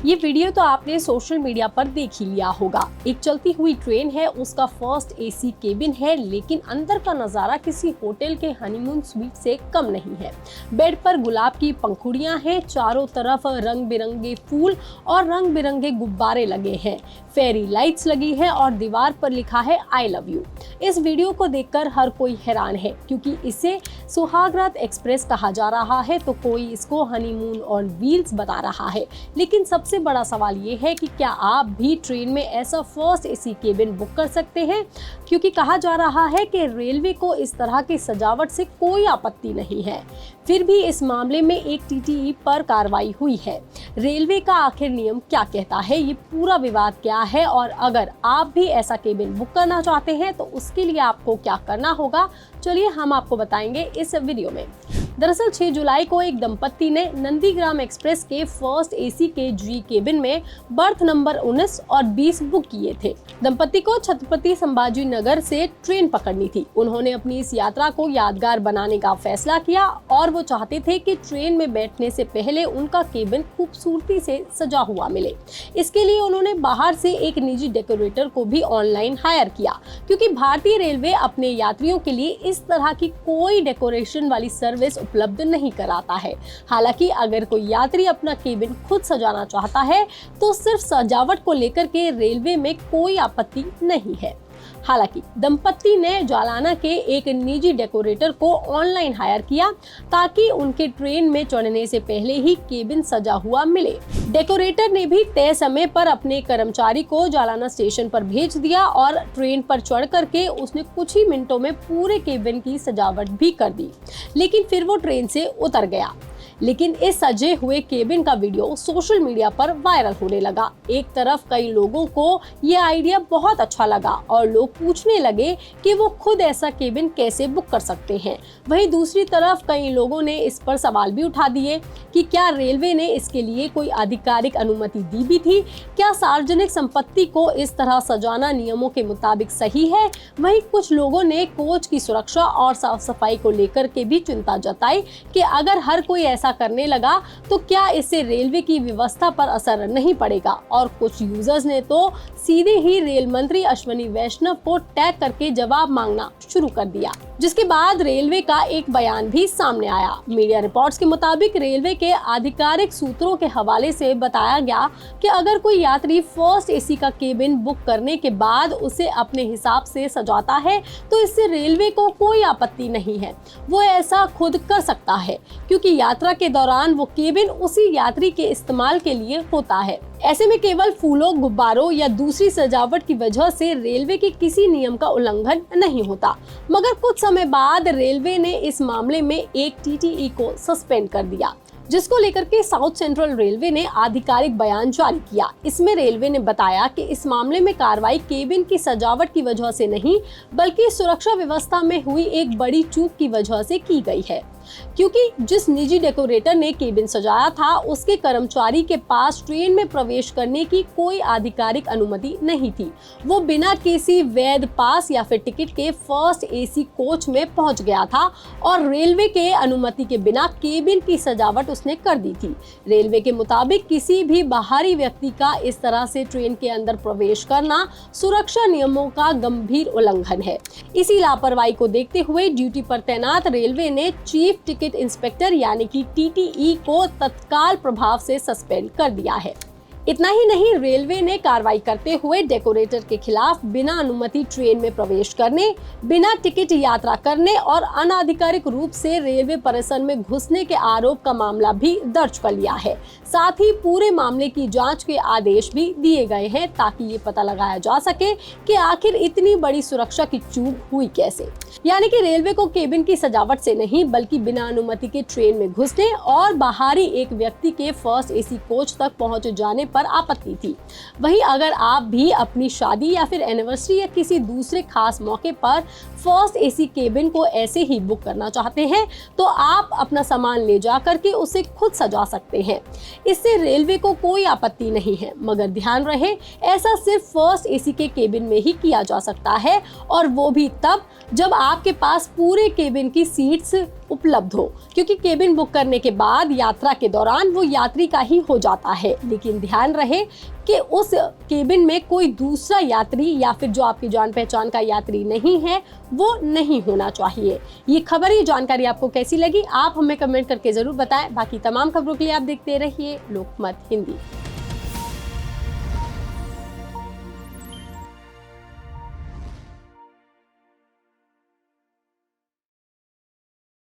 ये वीडियो तो आपने सोशल मीडिया पर देख ही लिया होगा। एक चलती हुई ट्रेन है, उसका फर्स्ट एसी केबिन है, लेकिन अंदर का नजारा किसी होटल के हनीमून स्वीट से कम नहीं है। बेड पर गुलाब की पंखुड़ियां हैं, चारों तरफ रंग बिरंगे फूल और रंग बिरंगे गुब्बारे लगे हैं, फेरी लाइट्स लगी है और दीवार पर लिखा है आई लव यू। इस वीडियो को देखकर हर कोई हैरान है, क्योंकि इसे सुहागरात एक्सप्रेस कहा जा रहा है तो कोई इसको हनीमून ऑन व्हील्स बता रहा है। लेकिन सबसे बड़ा सवाल ये है कि क्या आप भी ट्रेन में ऐसा फर्स्ट एसी केबिन बुक कर सकते हैं, क्योंकि कहा जा रहा है कि रेलवे को इस तरह की सजावट से कोई आपत्ति नहीं है। फिर भी इस मामले में एक टीटीई पर कार्रवाई हुई है। रेलवे का आखिर नियम क्या कहता है, ये पूरा विवाद क्या है, और अगर आप भी ऐसा केबिन बुक करना चाहते हैं तो उसके लिए आपको क्या करना होगा, चलिए हम आपको बताएंगे इस वीडियो में। दरअसल 6 जुलाई को एक दंपत्ति ने नंदीग्राम एक्सप्रेस के फर्स्ट एसी के जी केबिन में बर्थ नंबर 19 और 20 बुक किए थे। दंपत्ति को छत्रपति संभाजी नगर से ट्रेन पकड़नी थी। उन्होंने अपनी इस यात्रा को यादगार बनाने का फैसला किया और वो चाहते थे कि ट्रेन में बैठने से पहले उनका केबिन खूबसूरती से सजा हुआ मिले। इसके लिए उन्होंने बाहर से एक निजी डेकोरेटर को भी ऑनलाइन हायर किया, क्योंकि भारतीय रेलवे अपने यात्रियों के लिए इस तरह की कोई डेकोरेशन वाली सर्विस उपलब्ध नहीं कराता है। हालांकि अगर कोई यात्री अपना केबिन खुद सजाना चाहता है तो सिर्फ सजावट को लेकर के रेलवे में कोई आपत्ति नहीं है। हालांकि दंपत्ति ने जालाना के एक निजी डेकोरेटर को ऑनलाइन हायर किया ताकि उनके ट्रेन में चढ़ने से पहले ही केबिन सजा हुआ मिले। डेकोरेटर ने भी तय समय पर अपने कर्मचारी को जालाना स्टेशन पर भेज दिया और ट्रेन पर चढ़ करके उसने कुछ ही मिनटों में पूरे केबिन की सजावट भी कर दी। लेकिन फिर वो ट्रेन से उतर गया। लेकिन इस सजे हुए केबिन का वीडियो सोशल मीडिया पर वायरल होने लगा। एक तरफ कई लोगों को ये आइडिया बहुत अच्छा लगा और लोग पूछने लगे कि वो खुद ऐसा केबिन कैसे बुक कर सकते हैं। वहीं दूसरी तरफ कई लोगों ने इस पर सवाल भी उठा दिए कि क्या रेलवे ने इसके लिए कोई आधिकारिक अनुमति दी भी थी, क्या सार्वजनिक संपत्ति को इस तरह सजाना नियमों के मुताबिक सही है। वहीं कुछ लोगों ने कोच की सुरक्षा और साफ सफाई को लेकर के भी चिंता जताई कि अगर हर कोई ऐसा करने लगा तो क्या इससे रेलवे की व्यवस्था पर असर नहीं पड़ेगा। और कुछ यूजर्स ने तो सीधे ही रेल मंत्री अश्विनी वैष्णव को टैग करके जवाब मांगना शुरू कर दिया, जिसके बाद रेलवे का एक बयान भी सामने आया। मीडिया रिपोर्ट्स के मुताबिक रेलवे के आधिकारिक सूत्रों के हवाले से बताया गया कि अगर कोई यात्री फर्स्ट एसी का केबिन बुक करने के बाद उसे अपने हिसाब से सजाता है तो इससे रेलवे को कोई आपत्ति नहीं है। वो ऐसा खुद कर सकता है, क्योंकि यात्रा के दौरान वो केबिन उसी यात्री के इस्तेमाल के लिए होता है। ऐसे में केवल फूलों, गुब्बारों या दूसरी सजावट की वजह से रेलवे के किसी नियम का उल्लंघन नहीं होता। मगर कुछ समय बाद रेलवे ने इस मामले में एक टीटीई को सस्पेंड कर दिया, जिसको लेकर के साउथ सेंट्रल रेलवे ने आधिकारिक बयान जारी किया। इसमें रेलवे ने बताया कि इस मामले में कार्रवाई केबिन की सजावट की वजह से नहीं, बल्कि सुरक्षा व्यवस्था में हुई एक बड़ी चूक की वजह से की गई है, क्योंकि जिस निजी डेकोरेटर ने केबिन सजाया था उसके कर्मचारी के पास ट्रेन में प्रवेश करने की कोई आधिकारिक अनुमति नहीं थी। वो बिना किसी वैध पास या फिर टिकट के फर्स्ट एसी कोच में पहुंच गया था और रेलवे के अनुमति के बिना केबिन की सजावट उसने कर दी थी। रेलवे के मुताबिक किसी भी बाहरी व्यक्ति का इस तरह से ट्रेन के अंदर प्रवेश करना सुरक्षा नियमों का गंभीर उल्लंघन है। इसी लापरवाही को देखते हुए ड्यूटी पर तैनात रेलवे ने चीफ टिकट इंस्पेक्टर यानी कि टीटीई को तत्काल प्रभाव से सस्पेंड कर दिया है। इतना ही नहीं, रेलवे ने कार्रवाई करते हुए डेकोरेटर के खिलाफ बिना अनुमति ट्रेन में प्रवेश करने, बिना टिकट यात्रा करने और अनाधिकारिक रूप से रेलवे परिसर में घुसने के आरोप का मामला भी दर्ज कर लिया है। साथ ही पूरे मामले की जांच के आदेश भी दिए गए हैं ताकि ये पता लगाया जा सके कि आखिर इतनी बड़ी सुरक्षा की चूक हुई कैसे। यानी कि रेलवे को केबिन की सजावट से नहीं, बल्कि बिना अनुमति के ट्रेन में घुसने और बाहरी एक व्यक्ति के फर्स्ट एसी कोच तक पहुंच जाने पर आपत्ति थी। वहीं अगर आप भी अपनी शादी या फिर एनिवर्सरी या किसी दूसरे खास मौके पर फर्स्ट एसी केबिन को ऐसे ही बुक करना चाहते हैं तो आप अपना सामान ले जा करके उसे खुद सजा सकते हैं। इससे रेलवे को कोई आपत्ति नहीं है, मगर ध्यान रहे ऐसा सिर्फ फर्स्ट एसी के केबिन में ही किया जा सकता है, और वो भी तब जब आपके पास पूरे केबिन की सीट्स उपलब्ध हो, क्योंकि केबिन बुक करने के बाद यात्रा के दौरान वो यात्री का ही हो जाता है। लेकिन ध्यान ध्यान रहे कि उस केबिन में कोई दूसरा यात्री या फिर जो आपकी जान पहचान का यात्री नहीं है वो नहीं होना चाहिए। ये खबर, ये जानकारी आपको कैसी लगी, आप हमें कमेंट करके जरूर बताएं। बाकी तमाम खबरों के लिए आप देखते रहिए लोकमत हिंदी।